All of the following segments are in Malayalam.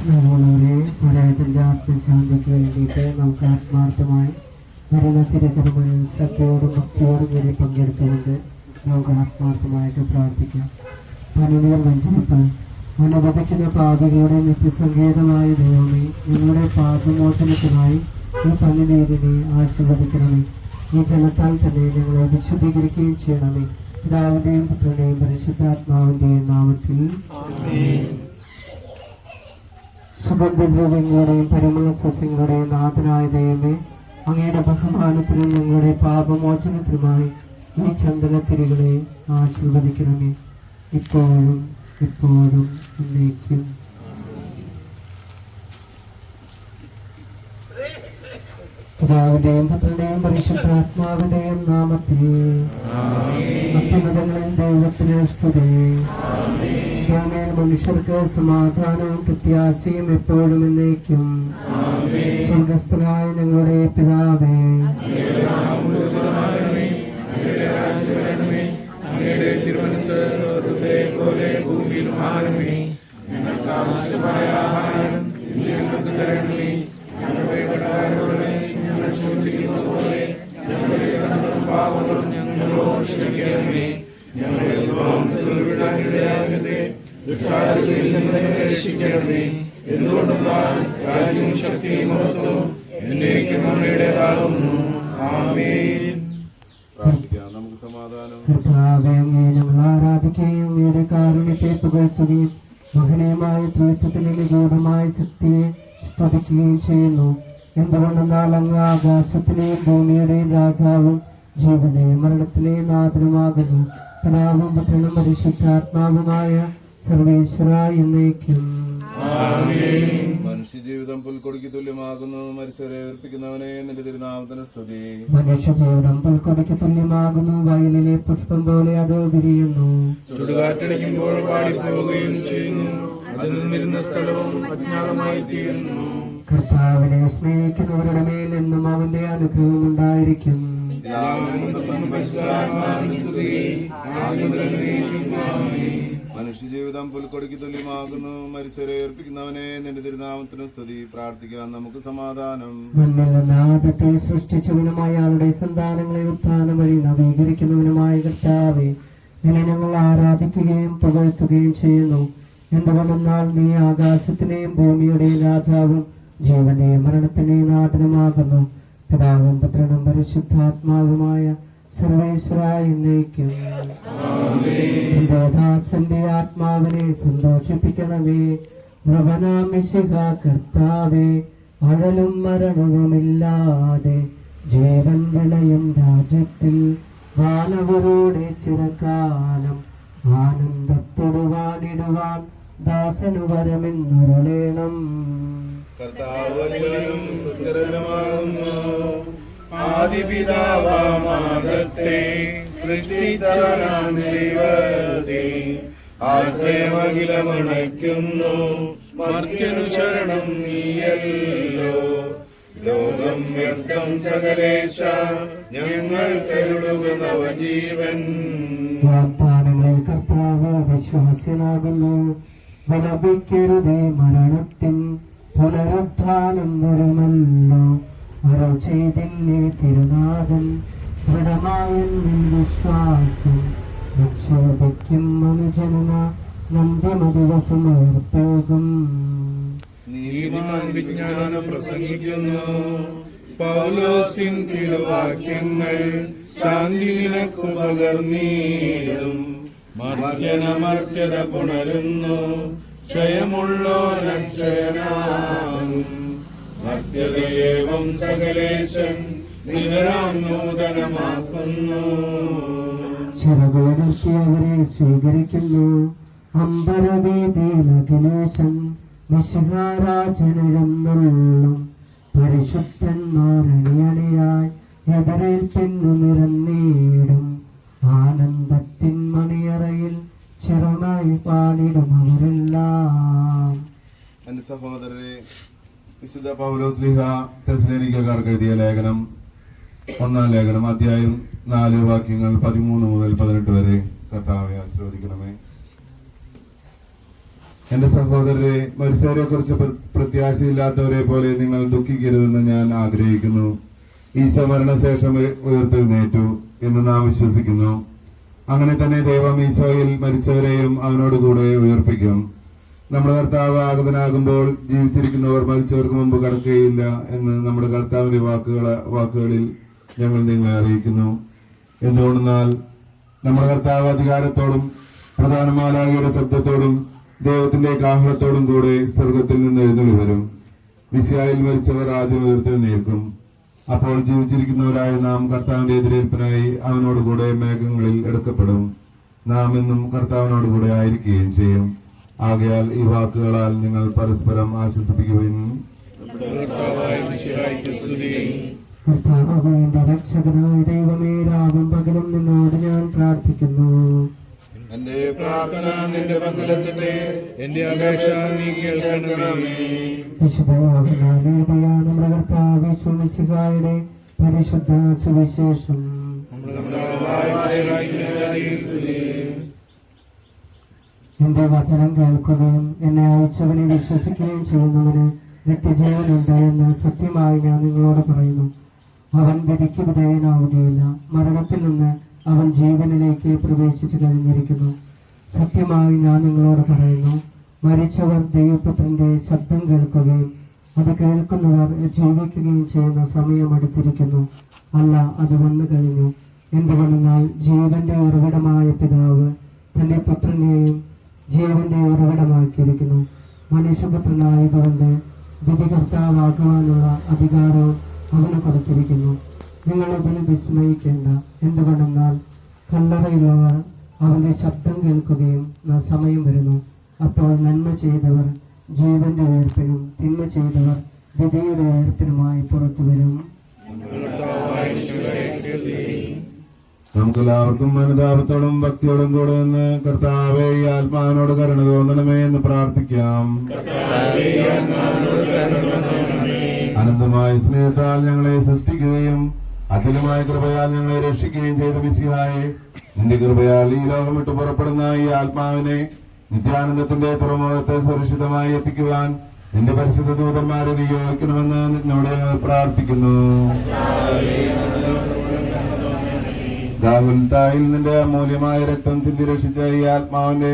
സ്നേഹമുള്ളവരെ, പരാജയത്തിൻ്റെ ആത്മശാന്തിക്ക് വേണ്ടിയിട്ട് നമുക്ക് ആത്മാർത്ഥമായി വരുന്ന തിരക്കഥകളിൽ ശ്രദ്ധയോടും ഭക്തിയോടും കൂടി പങ്കെടുത്തുകൊണ്ട് നമുക്ക് ആത്മാർത്ഥമായിട്ട് പ്രാർത്ഥിക്കാം. പനിനീർ വഞ്ചനപ്പ് അനുവദിക്കുന്ന പാപികളുടെ നിത്യസങ്കേതമായ ദൈവമേ, നിങ്ങളുടെ പാപമോചനത്തിനായി ഈ പനിനീരിനെ ആശീർവദിക്കണമേ. ഈ ജലത്താൽ തന്നെ ഞങ്ങളെ വിശുദ്ധീകരിക്കുകയും ചെയ്യണമേ. പിതാവിൻ്റെയും പുത്രൻ്റെയും പരിശുദ്ധാത്മാവിൻ്റെയും നാമത്തിൽ. സുഗന്ധദ്രവ്യങ്ങളുടെയും പരിമള സസ്യങ്ങളുടെയും നാഥനായ ദൈവമേ, അങ്ങയുടെ ബഹുമാനത്തിനും ഞങ്ങളുടെ പാപമോചനത്തിനുമായി ഈ ചന്ദനത്തിരികളെ ആശീർവദിക്കണമേ, ഇപ്പോഴും ഇപ്പോഴും എന്നേക്കും. പിതാവിന്റെയും പുത്രന്റെയും പരിശുദ്ധാത്മാവിന്റെയും നാമത്തിൽ. അത്യുന്നതങ്ങളിൽ ദൈവത്തിന് സ്തുതി. ഭൂമിയിൽ മനുഷ്യർക്ക് സമാധാനവും പ്രത്യാശയും എപ്പോഴും എന്നേക്കും. സ്വർഗസ്ഥനായ ഞങ്ങളുടെ പിതാവേ, കർത്താവേ, അങ്ങയെ ഞങ്ങൾ ആരാധിക്കുകയും അങ്ങയുടെ കാരുണ്യത്തെ പുകഴ്ത്തുകയും മഹനീയമായ ത്രിത്വത്തിന്റെ നിഗൂഢമായ ശക്തിയെ സ്തുതിക്കുകയും ചെയ്യുന്നു. എന്തുകൊണ്ടെന്നാൽ അങ്ങ് ആകാശത്തിലെയും ഭൂമിയുടെയും രാജാവും ജീവനെയും മരണത്തിലെയും നാഥനുമാകുന്നു. പിതാവും പുത്രനും പരിശുദ്ധാത്മാവുമായ സർവേശ്വര എന്നേക്കും. മനുഷ്യജീവിതം പുൽക്കൊടിക്ക് തുല്യമാകുന്നു. മരിച്ചവരെ ഏർപ്പിക്കുന്നവനെ നിന്റെ തിരുനാമത്തിന് സ്തുതി. മനുഷ്യജീവിതം പുൽക്കൊടിക്ക് തുല്യമാകുന്നു. വയലിലെ പുഷ്പം പോലെ അത് വിരിയുന്നു. ചുടുകാറ്റടിക്കുമ്പോൾ പാടിപ്പോവുകയും ചെയ്യുന്നു. അത് നിന്നിരുന്ന സ്ഥലവും അജ്ഞാതമായി തീരുന്നു. കർത്താവിനെ സ്നേഹിക്കുന്നവരുടെ മേൽ എന്നും അവന്റെ അനുഗ്രഹം ഉണ്ടായിരിക്കും. മനുഷ്യജീവിതം പുൽക്കൊടിക്ക് തുല്യമാകുന്നു. മരിച്ചവരെ ഏർപ്പിക്കുന്നവനെ നിന്റെ തിരുനാമത്തിന് സ്തുതി. പ്രാർത്ഥിക്കാൻ നമുക്ക് സമാധാനം. മണ്ണിൽ നിന്ന് ആദ്യത്തെ സൃഷ്ടിച്ചവനുമായ അയാളുടെ സന്താനങ്ങളെ ഉത്ഥാനം വഴി നവീകരിക്കുന്നവനുമായ കർത്താവെ, നിന്നെ ഞങ്ങൾ ആരാധിക്കുകയും പുകഴ്ത്തുകയും ചെയ്യുന്നു. എന്തുകൊണ്ടെന്നാൽ നീ ആകാശത്തിന്റെയും ഭൂമിയുടെയും രാജാവും ജീവന്റെയും മരണത്തിന്റെയും നാഥനുമാകുന്നു. പിതാവും പുത്രനും പരിശുദ്ധാത്മാവുമായ സർവേശ്വര എന്നേക്കും. നിന്റെ ദാസന്റെ ആത്മാവിനെ സന്തോഷിപ്പിക്കണമേ. ഭവനാമിശിഹ കർത്താവേ, അഴലും മരണവുമില്ലാതെ ജീവൻ വിളയും രാജ്യത്തിൽ വാനവരോടെ ചിരകാലം ആനന്ദത്തൊടുവാനിടുവാൻ ദാസനു വരമെന്നരുളേണം. ആദിപിതാവാമാദത്തെ സൃഷ്ടിച്ചവനാം ദൈവത്തെ ആശ്രയമഖിലമണയ്ക്കുന്നു. മർത്യനു ശരണം നീയല്ലോ. ലോകം വ്യക്തം സകലേശ, ഞങ്ങൾ കരുളുക നവജീവൻ. വാഗ്ദാനങ്ങളിൽ കർത്താവ് വിശ്വാസ്യനാകുന്നു. വിലപിക്കരുതേ മരണത്തിൻ പുനരുത്ഥാനം വരുമല്ലോ. അരോ ചെയ്തില്ലേ തിരുനാഥൻ, ദൃഢമായ വിശ്വാസം നിക്ഷേപിക്കും മനുജന നന്ദിമ ദിവസം ഏർപ്പെടും. നീതിമാൻ വിജ്ഞാനം പ്രസംഗിക്കുന്നു. പൗലോസിൻ തിരുവാക്യങ്ങൾ ശാന്തി നിനക്കു പകർന്നീടും. മർത്യനമർത്യത പുണരുന്നു. ക്ഷയമുള്ളോരക്ഷയനാകും. മർത്യതയേവം സകലേശൻ നിതരാം നൂതനമാക്കുന്നു. ചിറകുയർത്തി അവരെ സ്വീകരിക്കുന്നു. അമ്പരവേദിയിൽ അഖിലേശൻ മിശിഹാരാജനെഴുന്നള്ളും. പരിശുദ്ധന്മാരണിയണിയായി എതിരേൽപ്പിന്നു നിറന്നീടും. ആനന്ദത്തിൻ മണിയറയിൽ ചിറമായി പാടിടും അവരെല്ലാം. എന്റെ സഹോദരരെ, വിശുദ്ധ പൗലോസ് ശ്ലീഹ തെസ്സലോനിക്കക്കാർക്ക് എഴുതിയ ലേഖനം, 1-ാം ലേഖനം, അധ്യായം 4 വാക്യങ്ങൾ 13 മുതൽ 18 വരെ കർത്താവെ ആശീർവദിക്കണമേ. എന്റെ സഹോദരരെ, മരിച്ചവരെ കുറിച്ച് പ്രത്യാശയില്ലാത്തവരെ പോലെ നിങ്ങൾ ദുഃഖിക്കരുതെന്ന് ഞാൻ ആഗ്രഹിക്കുന്നു. ഈശോ മരണശേഷം ഉയർത്തെഴുന്നേറ്റു എന്ന് നാം വിശ്വസിക്കുന്നു. അങ്ങനെ തന്നെ ദൈവം ഈശോയിൽ മരിച്ചവരെയും അവനോടുകൂടെ ഉയർപ്പിക്കും. നമ്മുടെ കർത്താവ് ആഗതനാകുമ്പോൾ ജീവിച്ചിരിക്കുന്നവർ മരിച്ചവർക്ക് മുമ്പ് കടക്കുകയില്ല എന്ന് നമ്മുടെ കർത്താവിന്റെ വാക്കുകളിൽ ഞങ്ങൾ നിങ്ങളെ അറിയിക്കുന്നു. എന്തുകൊണ്ടെന്നാൽ നമ്മുടെ കർത്താവ് അധികാരത്തോടും പ്രധാന മാലാഖയുടെ ശബ്ദത്തോടും ദൈവത്തിന്റെ കാഹളത്തോടും കൂടെ സ്വർഗത്തിൽ നിന്ന് എഴുന്നള്ളി വരും. മിശിഹായിൽ മരിച്ചവർ ആദ്യം ഉയർത്തെഴുന്നേൽക്കും. അപ്പോൾ ജീവിച്ചിരിക്കുന്നവരായ നാം കർത്താവിന്റെ എതിരേൽപ്പിനായി അവനോടുകൂടെ മേഘങ്ങളിൽ എടുക്കപ്പെടും. നാം എന്നും കർത്താവിനോടുകൂടെ ആയിരിക്കുകയും ചെയ്യും. ആകയാൽ ഈ വാക്കുകളാൽ നിങ്ങൾ പരസ്പരം ആശ്വസിപ്പിക്കുകയും കർത്താവേ, എന്റെ രക്ഷകനായ ദൈവമേ, രാവും പകലും നിന്നോട് ഞാൻ പ്രാർത്ഥിക്കുന്നു. എന്റെ പ്രാർത്ഥന നിന്റെ പക്കലെത്തട്ടെ, എന്റെ അപേക്ഷ നീ കേൾക്കണമേ. വിശുദ്ധ നമ്മുടെ കർത്താവ് യേശുമിശിഹായുടെ പരിശുദ്ധ സുവിശേഷം. എന്റെ വചനം കേൾക്കുകയും എന്നെ അയച്ചവനെ വിശ്വസിക്കുകയും ചെയ്യുന്നവന് നിത്യജീവനുണ്ട് എന്ന് സത്യമായി ഞാൻ നിങ്ങളോട് പറയുന്നു. അവൻ വിധിക്ക് വിധേയനാവുകയില്ല, മരണത്തിൽ നിന്ന് അവൻ ജീവനിലേക്ക് പ്രവേശിച്ചു കഴിഞ്ഞിരിക്കുന്നു. സത്യമായി ഞാൻ നിങ്ങളോട് പറയുന്നു, മരിച്ചവർ ദൈവപുത്രന്റെ ശബ്ദം കേൾക്കുകയും അത് കേൾക്കുന്നവർ ജീവിക്കുകയും ചെയ്യുന്ന സമയം അടുത്തിരിക്കുന്നു. അല്ല, അത് വന്നു കഴിഞ്ഞു. എന്തുകൊണ്ടെന്നാൽ ജീവന്റെ ഉറവിടമായ പിതാവ് തന്റെ പുത്രനെയും ജീവന്റെ ഉറവിടമാക്കിയിരിക്കുന്നു. മനുഷ്യപുത്രനായതുകൊണ്ട് വിധികർത്താവാകുവാനുള്ള അധികാരവും അവന് കൊടുത്തിരിക്കുന്നു. നിങ്ങൾ ഇതിൽ വിസ്മയിക്കേണ്ട. എന്തുകൊണ്ടെന്നാൽ കല്ലറയുള്ളവർ അവന്റെ ശബ്ദം കേൾക്കുകയും സമയം വരുന്നു. അപ്പോൾ നന്മ ചെയ്തവർ ജീവന്റെ ഉയർപ്പിനും തിന്മ ചെയ്തവർ വിധിയുടെ ഉയർപ്പിനുമായി പുറത്തു വരും. നമുക്കെല്ലാവർക്കും അനുതാപത്തോടും ഭക്തിയോടും കൂടെ നിന്ന് കർത്താവേ, ഈ ആത്മാവിനോട് കരുണ തോന്നണമേ എന്ന് പ്രാർത്ഥിക്കാം. അനന്തമായ സ്നേഹത്താൽ ഞങ്ങളെ സൃഷ്ടിക്കുകയും അതുല്യമായ കൃപയാൽ ഞങ്ങളെ രക്ഷിക്കുകയും ചെയ്ത മിശിഹായെ, നിന്റെ കൃപയാൽ ഈ ലോകം വിട്ടു പുറപ്പെടുന്ന ഈ ആത്മാവിനെ നിത്യാനന്ദത്തിന്റെ തുറമുഖത്തെ സുരക്ഷിതമായി എത്തിക്കുവാൻ നിന്റെ പരിശുദ്ധ ദൂതന്മാരെ നിയോഗിക്കണമെന്ന് നിന്നോട് ഞങ്ങൾ പ്രാർത്ഥിക്കുന്നു. ഗാഗുൽത്തായിൽ നിന്റെ അമൂല്യമായ രക്തം ചിന്തി രക്ഷിച്ച ഈ ആത്മാവിന്റെ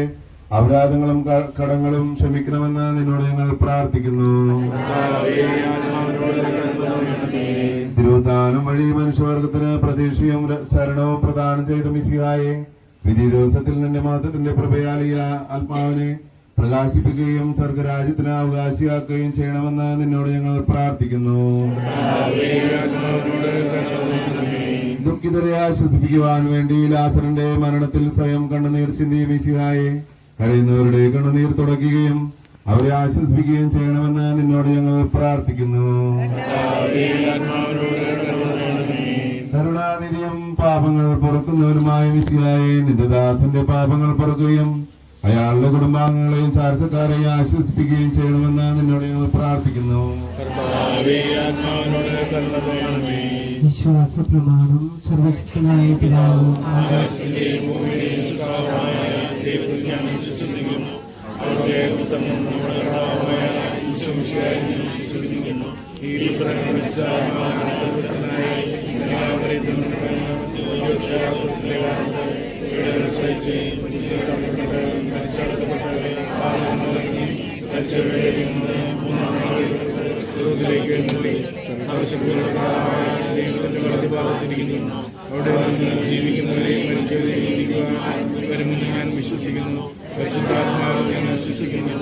അപരാധങ്ങളും കടങ്ങളും ക്ഷമിക്കണമെന്ന് നിന്നോട് ഞങ്ങൾ പ്രാർത്ഥിക്കുന്നു. തിരുവുത്താനം വഴി മനുഷ്യവർഗത്തിന് പ്രതീക്ഷയും ശരണവും പ്രദാനം ചെയ്ത മിശിഹായെ, വിധി ദിവസത്തിൽ നിന്റെ മഹത്വത്തിന്റെ പ്രഭയാൽ ഈ ആത്മാവിനെ പ്രകാശിപ്പിക്കുകയും സ്വർഗരാജ്യത്തിന് അവകാശിയാക്കുകയും ചെയ്യണമെന്ന് നിന്നോട് ഞങ്ങൾ പ്രാർത്ഥിക്കുന്നു. ദുഃഖിതരെ ആശ്വസിപ്പിക്കുവാൻ വേണ്ടി ലാസറിന്റെ മരണത്തിൽ സ്വയം കണ്ണുനീർ ചിന്തിയ മിശിഹായെ, കരയുന്നവരുടെ കണ്ണുനീർ തുടയ്ക്കുകയും അവരെ ആശ്വസിപ്പിക്കുകയും ചെയ്യണമെന്ന് നിന്നോട് ഞങ്ങൾ പ്രാർത്ഥിക്കുന്നു. കരുണാനിധിയും പാപങ്ങൾ പൊറുക്കുന്നവരുമായ മിശിഹായെ, നിന്റെ ദാസന്റെ പാപങ്ങൾ പൊറുക്കുകയും അയാളുടെ കുടുംബാംഗങ്ങളെയും ചാർച്ചക്കാരെയും ആശ്വസിപ്പിക്കുകയും ചെയ്യണമെന്ന് നിന്നോട് ഞങ്ങൾ പ്രാർത്ഥിക്കുന്നു. വിശ്വാസ പ്രമാണം. സർവശക്തനായ പിതാവും അവിടെ ജീവിക്കുന്നവരെ വരുമെന്ന് ഞാൻ വിശ്വസിക്കുന്നു. പരിശുദ്ധാത്മാവിൽ ഞാൻ വിശ്വസിക്കുന്നു.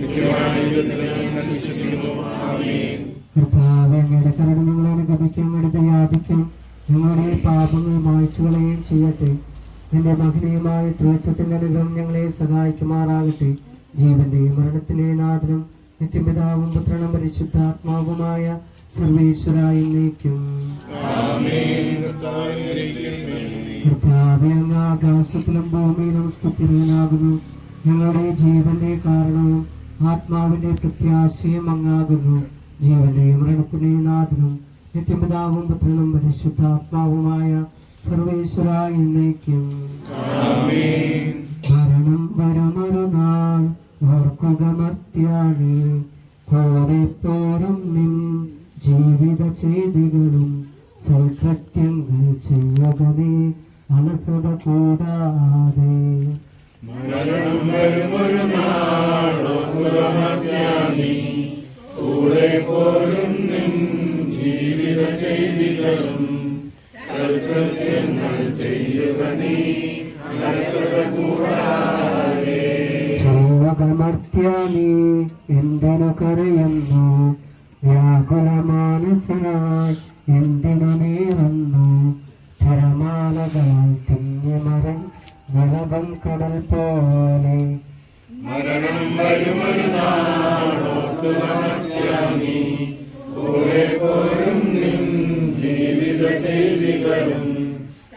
നിത്യമായ ജീവിതത്തിലും ഞാൻ വിശ്വസിക്കുന്നു. കർത്താവേ, അങ്ങയുടെ കരുണ ഞങ്ങളെ അനുഗമിക്കും, അങ്ങയുടെ യാതിക്കും ഞങ്ങളുടെ പാപങ്ങൾ മായ്ച്ചു കളയുകയും ചെയ്യട്ടെ. നിന്റെ മഹനീയമായ ത്രിത്വത്തിന്റെ അനുഗ്രഹം ഞങ്ങളെ സഹായിക്കുമാറാകട്ടെ. ജീവന്റെയും മരണത്തിന്റെയും നാഥനും നിത്യപിതാവും പുത്രനും പരിശുദ്ധാത്മാവുമായ സർവേശ്വരായി നീക്കും. കർത്താവേ, അങ്ങ് ആകാശത്തിലും ഭൂമിയിലും സ്തുതിനാകുന്നു. ഞങ്ങളുടെ ജീവന്റെ കാരണവും ആത്മാവിന്റെ പ്രത്യാശയും അങ്ങാകുന്നു. ജീവന്റെയും മരണത്തിന്റെയും നാഥനും നിത്യപിതാവും പുത്രനും പരിശുദ്ധാത്മാവുമായ സർവേശ്വര എന്നേക്കും. മരണം വരുമൊരു നാൾ ഓർക്കുക മർത്യാഴി, കൂടെ പോരും നിൻ ജീവിത ചെയ്തികളും സൽകൃത്യങ്ങൾ ചെയ്യുക നീ അലസത കൂടാതെ. മരണം വരുമൊരു നാൾ ഓർക്കുക മർത്യാനി, കൂടെ പോരും നിൻ ജീവിത ചെയ്തികളും സൽകൃത്യങ്ങൾ ചെയ്യുക നീ അലസത കൂടാതെ. മർത്യാനി എന്തിനു കരയുന്നു, വ്യാകുലമാനസനായി എന്തിനു നേറുന്നു. തിരമാലകളാൽ തിങ്ങിമറൻ നിലകം കടൽ പോലെ. മരണം വരുമൊരു നാൾ ഓർക്കുക മർത്യാനി, കൂടെ പോരും നിൻ ജീവിത ചെയ്തികളും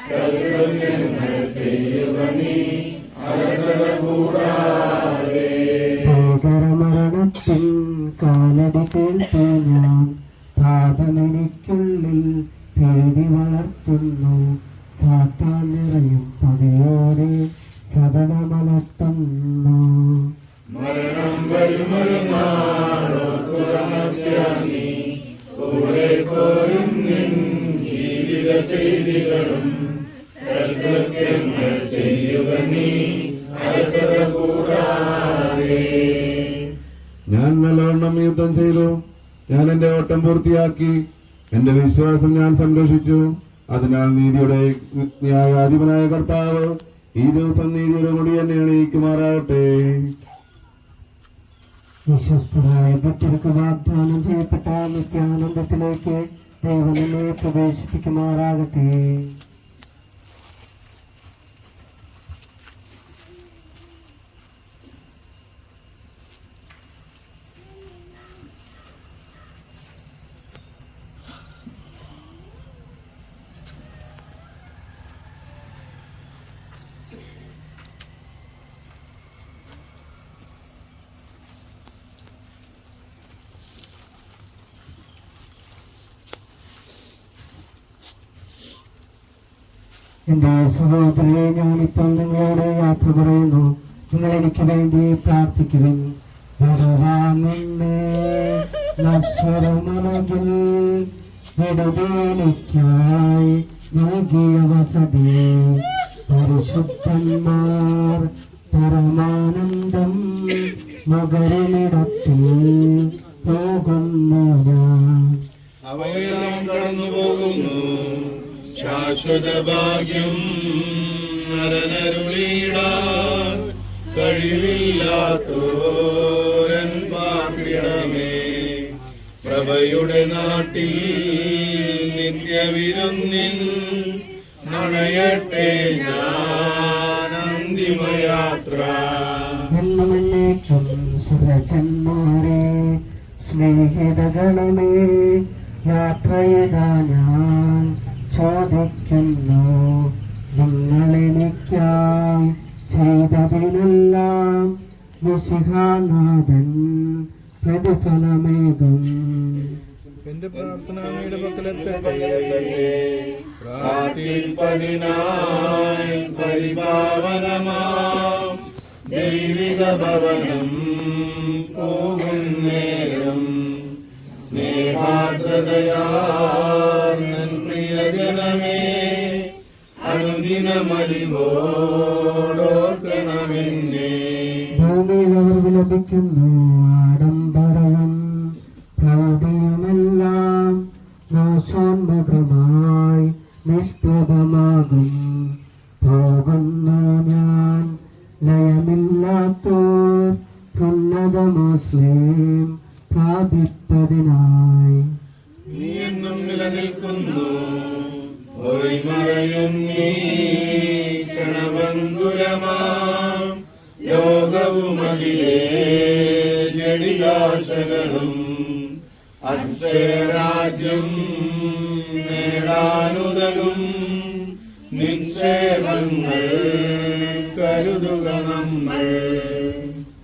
സൽകൃത്യങ്ങൾ ചെയ്യുക നീ അലസത കൂടാതെ. ഭീകരമരണത്തിൻ കാലടി കേൾപ്പു ഞാൻ, പാപമെനിക്കുള്ളിൽ ഭീതി വളർത്തുന്നു. സാത്താൻ നിറയും പകയോടെ സതതമലട്ടുന്നു. മരണം വരുമൊരു നാൾ ഓർക്കുക മർത്യാനി, കൂടെ പോരും നിൻ ജീവിത ചെയ്തികളും സൽകൃത്യങ്ങൾ ചെയ്യുക നീ അലസത കൂടാതെ. ഞാൻ നല്ലവണ്ണം യുദ്ധം ചെയ്തു, ഞാൻ എന്റെ ഓട്ടം പൂർത്തിയാക്കി, എന്റെ വിശ്വാസം ഞാൻ സംരക്ഷിച്ചു. അതിനാൽ നീതിയുടെ ന്യായാധിപനായ കർത്താവ് ഈ ദിവസം നീതിയുടെ മുടി എന്നെ അണിയിക്കുമാറാകട്ടെ. വിശ്വസ്തരായ ഭക്തർക്ക് വാഗ്ദാനം ചെയ്യപ്പെട്ട നിത്യാനന്ദത്തിലേക്ക് ദൈവം നമ്മെ പ്രവേശിപ്പിക്കുമാറാകട്ടെ. എന്റെ സഹോദരനെ, ഞാനിപ്പോൾ നിങ്ങളോട് യാത്ര പറയുന്നു. നിങ്ങൾ എനിക്ക് വേണ്ടി പ്രാർത്ഥിക്കുവിൻ. നശ്വരമനകിൽ വിടുതേനിക്കായി നൽകിയ വസതി, പരിശുദ്ധന്മാർ പരമാനന്ദം മകരമിടത്തിൽ പോകുന്നു ഞാൻ. അവയെല്ലാം കടന്നു പോകുന്നു, ശാശ്വത ഭാഗ്യം നരനരുളീടാൻ കഴിവില്ലാത്തോരൻ പാപിടമേ. പ്രഭയുടെ നാട്ടിൽ നിത്യവിരുന്നിൻ നണയട്ടെ ഞാൻ അന്തിമയാത്ര. എന്നേക്കും സുരജന്മാരെ സ്നേഹിതഗണമേ, യാത്രയിതാ ഞാൻ ചോദിക്കുന്നു. നിങ്ങളെനിക്കായി ചെയ്തതിനെല്ലാം മിശിഹാനാഥൻ പ്രതിഫലമേകും. എന്റെ പ്രാർത്ഥന അങ്ങയുടെ പക്കലെത്തട്ടെ. പ്രാർത്ഥിപ്പതിനായി പരിപാവനമാം ദൈവിക ഭവനം പോകും നേരം സ്നേഹാർദ്രതയാർന്നൻ പ്രിയജനമേ, അനുദിനമലിവോടോർക്കണമെന്നേ. ഭൂമിയിൽ അവർ വിലപിക്കുന്നു, ആഡംബരവും പ്രൗഢിയുമെല്ലാം നാശോന്മുഖമായി നിഷ്പ്രഭമാകും. പോകുന്നു ഞാൻ ലയമില്ലാത്തോർ ഉന്നത മുസ്ലിം പ്രാപിപ്പതിനായി. നീ എന്നും നിലനിൽക്കുന്നു, പോയി മറയും നീ ക്ഷണഭംഗുരമാം ലോകവും അതിലേ ജഡിലാശകളും. അക്ഷയരാജ്യം നേടാനുതകും നിക്ഷേപങ്ങൾ കരുതുക നമ്മൾ.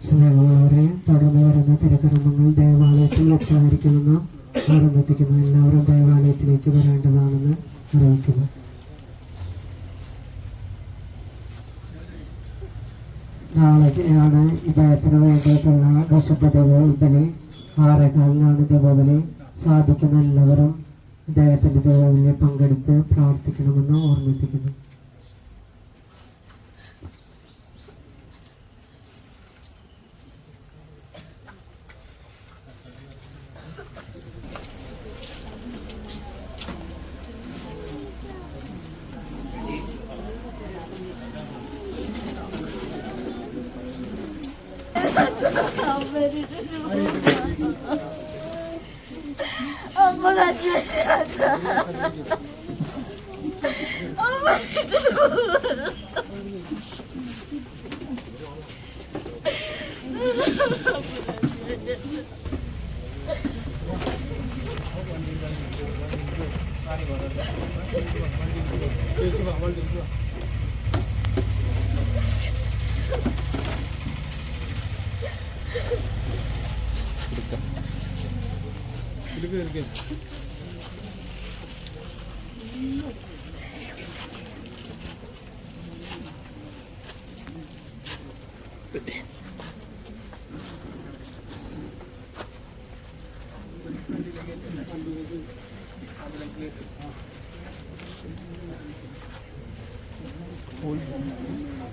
സ്നേഹമുള്ളവരെ, തുടർന്ന് വരുന്ന തിരുക്കർമ്മങ്ങൾ ദേവാലയത്തിൽ വെച്ചായിരിക്കുമെന്ന് ഓർമ്മിപ്പിക്കുന്നു. എല്ലാവരും ദേവാലയത്തിലേക്ക് വരേണ്ടതാണെന്ന് അറിയിക്കുന്നു. നാളെയാണ് ഇദ്ദേഹത്തിന് വേണ്ടിയിട്ടുള്ള വിശുദ്ധ ദൈവബലി. 6:15 ദൈവബലി. സാധിക്കുന്ന എല്ലാവരും ഇദ്ദേഹത്തിന്റെ ദൈവബലിയിൽ പങ്കെടുത്ത് പ്രാർത്ഥിക്കണമെന്ന് ഓർമ്മിപ്പിക്കുന്നു.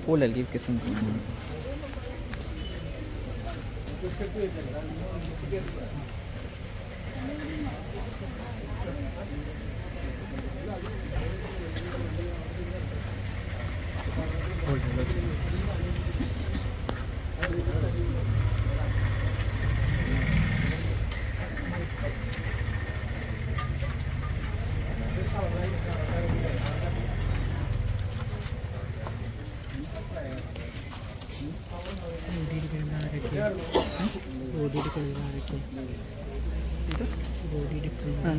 Paul, I'll give kissing.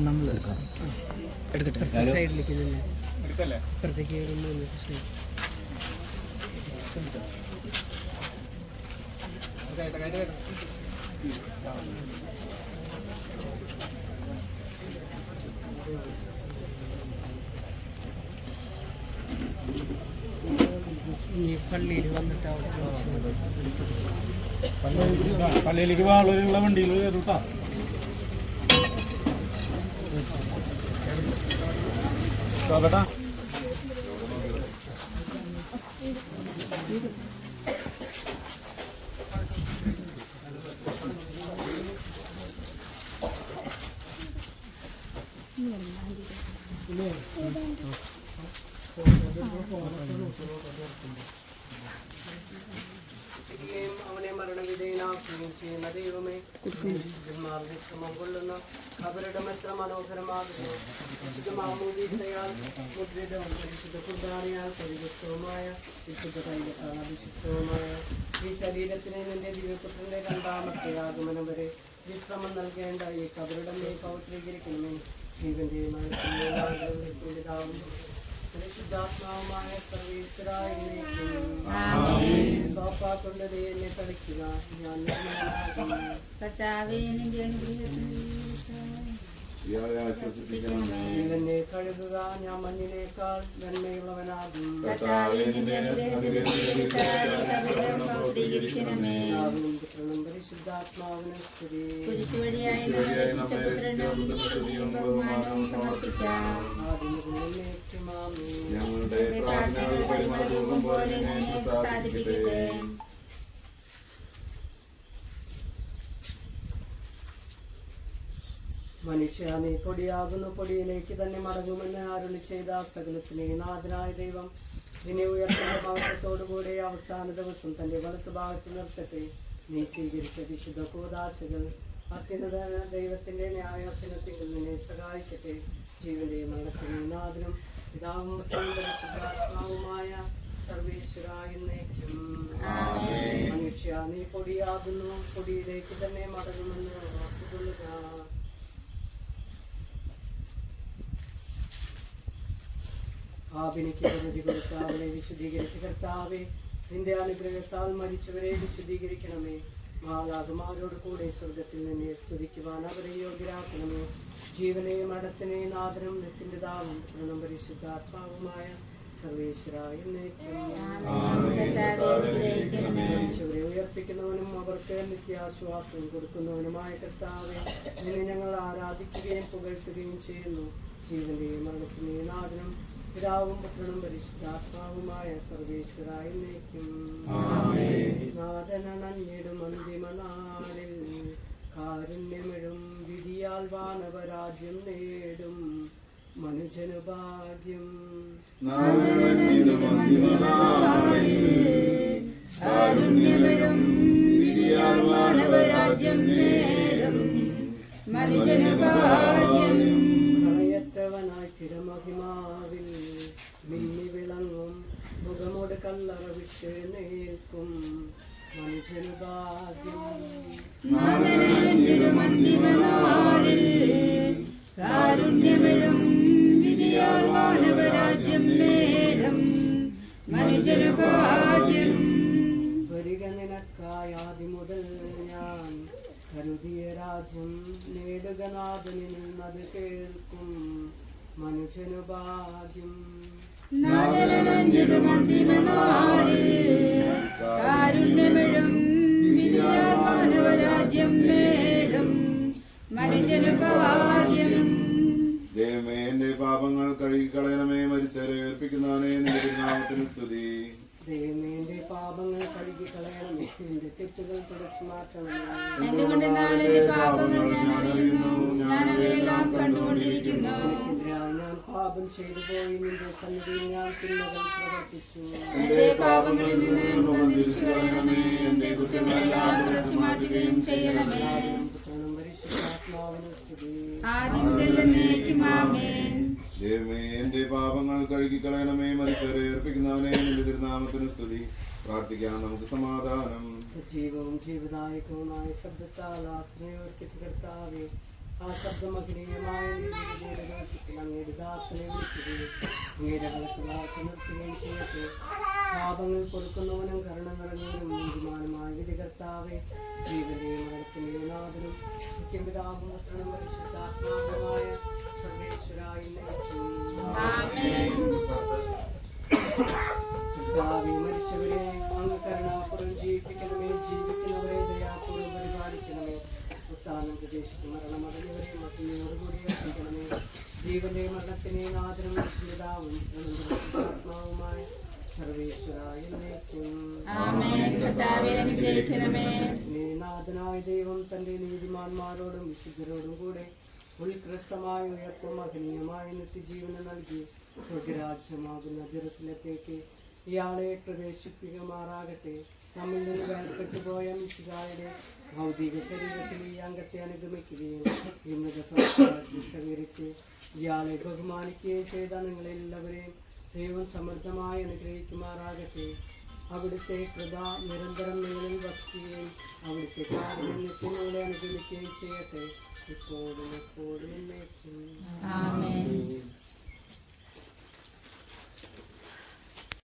നമ്മൾ എടുക്കട്ടെ സൈഡിലേക്ക് അപ്പുറത്തേക്ക് പള്ളിയിൽ വന്നിട്ട് പള്ളിയിലേക്ക് വാളൂരുള്ള വണ്ടിയിൽ കയറൂട്ടാ. കേട്ടാ അവനെ മരണവിധേയനാക്കുകയും ചെയ്യുന്ന ദൈവമേ, കൊള്ളുന്ന അവരുടെ എത്ര മനോഹരമാകുന്നു. മാമോദീസയാൽ മുദ്രിതവും പരിശുദ്ധ കുർബാനയാൽ പരിശുദ്ധവുമായ വിശുദ്ധ തൈലത്താൽ അഭിഷിക്തവുമായ ഈ ശരീരത്തിന് നിന്റെ ദിവ്യപുത്രന്റെ രണ്ടാമത്തെ ആഗമനം വരെ വിശ്രമം നൽകേണ്ട ഈ കബരുടെ മേൽ പൗത്രീകരിക്കണമേ. ജീവന്റെയും പരിശുദ്ധാത്മാവുമായ സർവീശ്വരായ സോപ്പാക്കൊണ്ട് എന്നെ തളിക്കുക. ഞാൻ ജീവനെ കഴുകുക. ഞാൻ മഞ്ഞിനേക്കാൾ നന്മയുള്ളവനാകും. പരിശുദ്ധാത്മാവിന് സ്തുതി. ഞങ്ങളുടെ പ്രാർത്ഥനകൾ പരിമളതൂപം പോലെ സാധിപ്പിക്കട്ടെ. മനുഷ്യ, നീ പൊടിയാകുന്നു, പൊടിയിലേക്ക് തന്നെ മടങ്ങുമെന്ന് അരുളി ചെയ്ത സകലത്തിനെ നാഥനായ ദൈവം നിന്നെ ഉയർത്തുന്ന ഭാഗത്തോടുകൂടെ അവസാന ദിവസം തന്റെ വലത്തു ഭാഗത്ത് നിർത്തട്ടെ. നീ സ്വീകരിച്ച വിശുദ്ധ കൂദാശകൾ അത്യുന്നത ദൈവത്തിന്റെ ന്യായാസനത്തിൽ നിന്നെ സഹായിക്കട്ടെ. ജീവന്റെയും മരണത്തിനും നാഥനും പിതാവും പരിശുദ്ധാത്മാവുമായ സർവേശ്വരായ എന്നേക്കും. മനുഷ്യ, നീ പൊടിയാകുന്നു, പൊടിയിലേക്ക് തന്നെ മടങ്ങുമെന്ന് വാക്കുകൊള്ളുക. പാപിനിക്ക് പ്രതി കൊടുത്ത അവളെ വിശുദ്ധീകരിച്ച കർത്താവേ, നിന്റെ അനുഗ്രഹത്താൽ മരിച്ചവരെ വിശുദ്ധീകരിക്കണമേ. മാലാകുമാരോട് കൂടെ സ്വർഗത്തിൽ നിന്നെ സ്തുതിക്കുവാൻ അവരെ യോഗ്യരാക്കണമേ. ജീവനെയും മരണത്തിനെയും നാഥനും നിത്യപിതാവും പുത്രനും പരിശുദ്ധാത്മാവുമായ സർവേശ്വരായ എന്നേക്കും. പഠിപ്പിക്കുന്നവനും അവർക്ക് നിത്യാശ്വാസം കൊടുക്കുന്നവനുമായ കർത്താവെ, നിന്നെ ഞങ്ങൾ ആരാധിക്കുകയും പുകഴ്ത്തുകയും ചെയ്യുന്നു. ജീവന്റെയും മരണത്തിന്റെയും നാഥനും പിതാവും പുത്രനും പരിശുദ്ധാത്മാവുമായ സർവേശ്വരായ എന്നേക്കും. നാഥനണഞ്ഞിടും അന്തിമനാളിൽ കാരുണ്യമിഴും വിധിയാൽ വാനവരാജ്യം നേടും മനുജനു ഭാഗ്യം. കാരുണ്യമിഴും വിധിയാൽ വാനവരാജ്യം നേടും മനുജനു ഭാഗ്യം. കളയറ്റവനായി ചിരമഹിമാവിൽ മിന്നി വിളങ്ങും മുഖമോട് കല്ലറ വിട്ട് നേൽക്കും മനുജനു ഭാഗ്യം. കാരുണ്യമിഴും വിധിയാൽ വാനവരാജ്യം നേടും മനുജനു ഭാഗ്യം. വരിക നിനക്കായി ആദ്യം മുതൽ ഞാൻ കരുതിയ രാജ്യം നേടുക നാഥനിൽ നിന്നത് കേൾക്കും മനുജനു ഭാഗ്യം. കാരുണ്യമിഴും വിധിയാൽ വാനവരാജ്യം നേടും മനുജനു ഭാഗ്യം. ദൈവമേ, എന്റെ പാപങ്ങൾ കഴുകിക്കളയണമേ. മരിച്ചവരെ ഉയർപ്പിക്കുന്നവനെ നിന്റെ നാമത്തിന് സ്തുതി. ദൈവമേന്റെ പാപങ്ങൾ കഴുകി കളയണമേ, എന്റെ തെറ്റുകൾ തുടച്ചു മാറ്റണമേ. എന്തുകൊണ്ട് നാളെ പാപങ്ങൾ ഞാൻ അറിയുന്നു, ഞാനവയെല്ലാം കണ്ടുകൊണ്ടിരിക്കുന്നു. എതിരായി ഞാൻ പാപം ചെയ്തു പോയി, നിന്റെ സന്നിധിയിൽ ഞാൻ തിന്മകൾ പ്രവർത്തിച്ചു. എന്റെ പാപങ്ങളിൽ നിന്ന് മുഖം തിരിച്ചു കളയണമേ, എന്റെ കുറ്റങ്ങളെല്ലാം തുടച്ചു മാറ്റുകയും ചെയ്യണമേ. പുത്രനും പരിശുദ്ധാത്മാവിനും സ്തുതി. ആദ്യം മുതൽ എന്നേക്കും ആമേൻ. ദൈവമേ, എന്റെ പാപങ്ങൾ കഴുകിക്കളയണമേ. മരിച്ചവരെ ഉയർപ്പിക്കുന്നവനെ നിന്റെ തിരുനാമത്തിന് സ്തുതി. പ്രാർത്ഥിക്കാം, നമുക്ക് സമാധാനം. സജീവവും ജീവദായകവുമായ ശബ്ദത്താൽ ആശ്രയമർപ്പിച്ച കർത്താവേ, ആ ശബ്ദമഗ്നീയമായ അങ്ങയുടെ ദാസനെ വിളിക്കുകയും അങ്ങയുടെ കളത്തിലാക്കി നിർത്തുകയും ചെയ്യട്ടെ. പാപങ്ങൾ പൊറുക്കുന്നവനും കരുണ നിറഞ്ഞവനും നീതിമാനുമായ വിധി കർത്താവേ, ജീവന്റെയും മരണത്തിന്റെയും നാഥനും നിത്യപിതാവും പുത്രനും പരിശുദ്ധാത്മാവുമായ സർവേശ്വരായ കർത്താവേ, മരിച്ചവരെ അങ്ങ് കരുണാപൂർവ്വം ജീവിപ്പിക്കണമേ. ജീവിക്കുന്നവരെ ദയാപൂർവ്വം പരിപാലിക്കണമേ. ഉത്താനം പ്രദേശത്ത് മരണമടഞ്ഞവരെ മറ്റുള്ളവരോടുകൂടി എത്തിക്കണമേ. ജീവന്റെ മരണത്തിനെ നാഥനും പിതാവും ആത്മാവുമായ സർവേശ്വരായ നാഥനായ ദൈവം തന്റെ നീതിമാന്മാരോടും വിശുദ്ധരോടും കൂടെ ഉത്കൃഷ്ടമായ ഉയർപ്പും മഹനീയമായ നിത്യജീവനം നൽകി സ്വർഗരാജ്യമാകുന്ന ജെറുസലത്തേക്ക് ഇയാളെ പ്രവേശിപ്പിക്കുമാറാകട്ടെ. നമ്മിൽ നിന്ന് വേർപെട്ടുപോയ മിശിഹായുടെ ഭൗതിക ശരീരത്തിൽ ഈ അംഗത്തെ അനുഗമിക്കുകയും ഈ മൃഗസംസ്കാരത്തിൽ സഹകരിച്ച് ഇയാളെ ബഹുമാനിക്കുകയും ചെയ്ത നിങ്ങളെല്ലാവരെയും ദൈവം സമൃദ്ധമായി അനുഗ്രഹിക്കുമാറാകട്ടെ. അവിടുത്തെ കൃപ നിരന്തരം നിങ്ങളിൽ വസിക്കുകയും അവിടുത്തെ കാരുണ്യത്തിനൂടെ അനുഗ്രഹിക്കുകയും ചെയ്യട്ടെ, ഇപ്പോഴും എപ്പോഴും എന്നേക്കും. ആമേൻ.